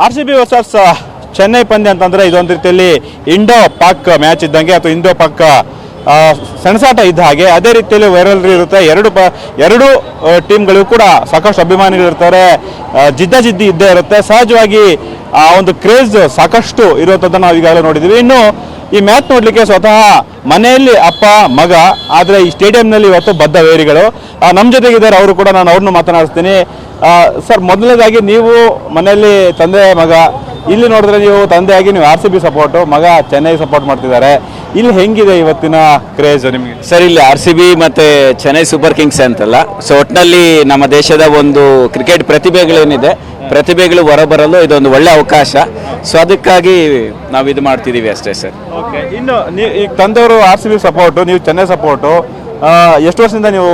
RCB versus Chennai ಪಂದ್ಯ ಅಂತಂದರೆ ಇದೊಂದು ರೀತಿಯಲ್ಲಿ ಇಂಡೋ ಪಾಕ್ ಮ್ಯಾಚ್ ಇದ್ದಂಗೆ ಅಥವಾ ಇಂಡೋ ಪಾಕ್ ಸೆಣಸಾಟ ಇದ್ದ ಹಾಗೆ. ಅದೇ ರೀತಿಯಲ್ಲಿ ವೈರಲ್ರಿ ಇರುತ್ತೆ. ಎರಡು ಟೀಮ್ಗಳು ಕೂಡ ಸಾಕಷ್ಟು ಅಭಿಮಾನಿಗಳಿರ್ತಾರೆ, ಜಿದ್ದಿ ಇದ್ದೇ ಇರುತ್ತೆ. ಸಹಜವಾಗಿ ಆ ಒಂದು ಕ್ರೇಜ್ ಸಾಕಷ್ಟು ಇರುವಂಥದ್ದನ್ನು ನಾವು ಈಗಾಗಲೇ ನೋಡಿದ್ದೀವಿ. ಇನ್ನು ಈ ಮ್ಯಾಚ್ ನೋಡಲಿಕ್ಕೆ ಸ್ವತಃ ಮನೆಯಲ್ಲಿ ಅಪ್ಪ ಮಗ, ಆದರೆ ಈ ಸ್ಟೇಡಿಯಂನಲ್ಲಿ ಇವತ್ತು ಬದ್ಧ ವೇರಿಗಳು ನಮ್ಮ ಜೊತೆಗಿದ್ದಾರೆ. ಅವರು ಕೂಡ ನಾನು ಅವ್ರನ್ನೂ ಮಾತನಾಡಿಸ್ತೀನಿ. ಸರ್, ಮೊದಲನೇದಾಗಿ ನೀವು ಮನೆಯಲ್ಲಿ ತಂದೆ ಮಗ, ಇಲ್ಲಿ ನೋಡಿದ್ರೆ ನೀವು ತಂದೆಯಾಗಿ ನೀವು RCB ಸಪೋರ್ಟು, ಮಗ ಚೆನ್ನೈ ಸಪೋರ್ಟ್ ಮಾಡ್ತಿದ್ದಾರೆ. ಇಲ್ಲಿ ಹೆಂಗಿದೆ ಇವತ್ತಿನ ಕ್ರೇಜ್ ನಿಮಗೆ? ಸರ್, ಇಲ್ಲಿ RCB ಮತ್ತು ಚೆನ್ನೈ ಸೂಪರ್ ಕಿಂಗ್ಸ್ ಅಂತಲ್ಲ, ಸೊ ಒಟ್ಟಿನಲ್ಲಿ ನಮ್ಮ ದೇಶದ ಒಂದು ಕ್ರಿಕೆಟ್ ಪ್ರತಿಭೆಗಳು ಹೊರಬರಲು ಇದೊಂದು ಒಳ್ಳೆ ಅವಕಾಶ. ಸೊ ಅದಕ್ಕಾಗಿ ನಾವು ಇದು ಮಾಡ್ತಿದ್ದೀವಿ ಅಷ್ಟೇ ಸರ್. ಓಕೆ, ಇನ್ನು ಈಗ ತಂದೆಯವರು RCB ಸಪೋರ್ಟು, ನೀವು ಚೆನ್ನೈ ಸಪೋರ್ಟು. ಎಷ್ಟು ವರ್ಷದಿಂದ ನೀವು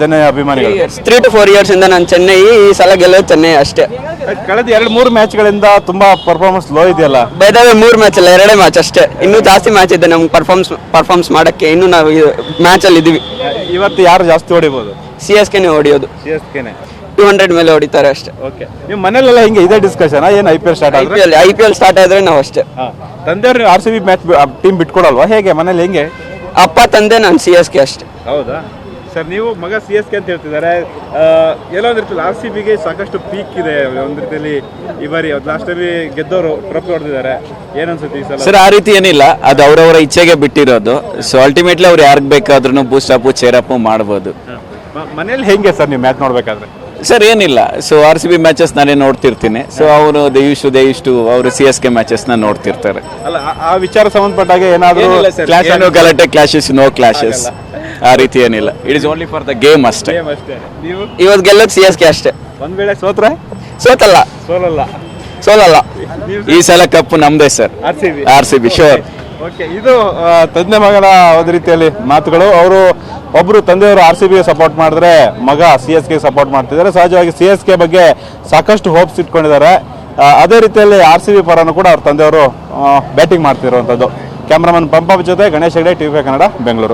ಚೆನ್ನೈ ಅಭಿಮಾನಿಗಳು? 3 to 4 years ಇಂದ ನಾನು ಚೆನ್ನೈ. ಈ ಸಲ ಗೆಲ್ಲೋದು ಚೆನ್ನೈ ಅಷ್ಟೇ. ಕಳೆದ 2-3 ಮ್ಯಾಚ್ಗಳಿಂದ ತುಂಬಾ ಪರ್ಫಾರ್ಮೆನ್ಸ್ ಲೋ ಇದೆಯಲ್ಲ? ಬೈದಾವೆ 3 ಮ್ಯಾಚ್ ಅಲ್ಲ, 2 ಮ್ಯಾಚ್ ಅಷ್ಟೇ. ಇನ್ನೂ ಜಾಸ್ತಿ ಮ್ಯಾಚ್ ಇದೆ ನಮ್ಗೆ ಪರ್ಫಾರ್ಮೆನ್ಸ್ ಮಾಡೋಕ್ಕೆ. ಇನ್ನೂ ನಾವು ಮ್ಯಾಚಲ್ಲಿ ಇದ್ದೀವಿ. ಇವತ್ತು ಯಾರು ಜಾಸ್ತಿ ಹೊಡಿಬೋದು? CSKನೇ ಹೊಡಿಯೋದು. CSKನೇ 200 ಮೇಲೆ ಹೊಡಿತಾರೆ ಅಷ್ಟೇ. ಓಕೆ, ನಿಮ್ಮ ಮನೇಲೆಲ್ಲ ಹಿಂಗೆ ಇದೇ ಡಿಸ್ಕಷನ್? ಏನು IPL ಸ್ಟಾರ್ಟ್ ಆದ್ರೆ? IPL ಸ್ಟಾರ್ಟ್ ಆದ್ರೆ ನಾವು ಅಷ್ಟೇ. ತಂದೆಯವರು RCB ಮ್ಯಾಚ್ ಟೀಮ್ ಬಿಟ್ಕೊಡಲ್ವಾ? ಹೇಗೆ ಮನೇಲಿ ಹೆಂಗೆ? ಅಪ್ಪ ತಂದೆ, ನಾನು CSK ಅಷ್ಟೇ. ಹೌದಾ ಸರ್? ನೀವು ಮಗ CSK ಅಂತ ಹೇಳ್ತಿದ್ದಾರೆ. ಎಲ್ಲೋ ಒಂದು ರೀತಿಯಲ್ಲಿ RCBಗೆ ಸಾಕಷ್ಟು ಪೀಕ್ ಇದೆ ಒಂದು ರೀತಿಯಲ್ಲಿ. ಈ ಬಾರಿ ಲಾಸ್ಟ್ ಟೈಮ್ ಗೆದ್ದವರು ಟ್ರೋಫಿ ಹೊಡೆದಿದ್ದಾರೆ. ಏನನ್ಸುತ್ತೆ ಈ ಸಲ? ಸರ್, ಆ ರೀತಿ ಏನಿಲ್ಲ, ಅದು ಅವರವರ ಇಚ್ಛೆಗೆ ಬಿಟ್ಟಿರೋದು. ಸೊ ಅಲ್ಟಿಮೇಟ್ಲಿ ಅವ್ರು ಯಾರಿಗೆ ಬೇಕಾದ್ರೂ ಬೂಸ್ಟ್ ಅಪ್ ಚೇರಪ್ ಮಾಡ್ಬೋದು. ಮನೇಲಿ ಹೆಂಗೆ ಸರ್ ನೀವು ಮ್ಯಾಚ್ ನೋಡ್ಬೇಕಾದ್ರೆ? ಸರ್, ಏನಿಲ್ಲ, ಸೊ RCB ಮ್ಯಾಚಸ್ ನಾನೇ ನೋಡ್ತಿರ್ತೀನಿ. ಸೊ ಅವರು ದಯವಿಷ್ಟು ಅವರು CSK ಮ್ಯಾಚಸ್ನ ನೋಡ್ತಿರ್ತಾರೆ. ಅಲ್ಲ, ಆ ವಿಚಾರ ಸಂಬಂಧಪಟ್ಟಾಗ ಏನಾದರೂ ಗಲಾಟೆ, ಕ್ಲಾಶಸ್, ನೋ ಕ್ಲಾಶಸ್, ಆ ರೀತಿ ಏನಿಲ್ಲ. It is only for the game ಅಷ್ಟೇ. ನೀವು ಇವತ್ತು ಗೆಲ್ಲೋದು CSK ಅಷ್ಟೇ. ಒಂದ್ ವೇಳೆ ಸೋಲ್ಲ್ಲ? ಸೋಲಲ್ಲ. ಈ ಸಲ ಕಪ್ಪು ನಮ್ದೇ ಸರ್, RCB ಶೋರ್. ಓಕೆ, ಇದು ತಂದೆ ಮಗನ ಒಂದು ರೀತಿಯಲ್ಲಿ ಮಾತುಗಳು. ಅವರು ಒಬ್ರು ತಂದೆಯವರು RCB ಸಪೋರ್ಟ್ ಮಾಡಿದ್ರೆ, ಮಗ CSK ಸಪೋರ್ಟ್ ಮಾಡ್ತಿದ್ದಾರೆ. ಸಹಜವಾಗಿ CSK ಬಗ್ಗೆ ಸಾಕಷ್ಟು ಹೋಪ್ಸ್ ಇಟ್ಕೊಂಡಿದ್ದಾರೆ. ಅದೇ ರೀತಿಯಲ್ಲಿ RCB ಪರನೂ ಕೂಡ ಅವ್ರ ತಂದೆಯವರು ಬ್ಯಾಟಿಂಗ್ ಮಾಡ್ತಿರುವಂಥದ್ದು. ಕ್ಯಾಮ್ರಾಮನ್ ಪಂಪಪ್ ಜೊತೆ ಗಣೇಶ್ ಹೆಗ್ಡೆ, TV5 ಕನ್ನಡ, ಬೆಂಗಳೂರು.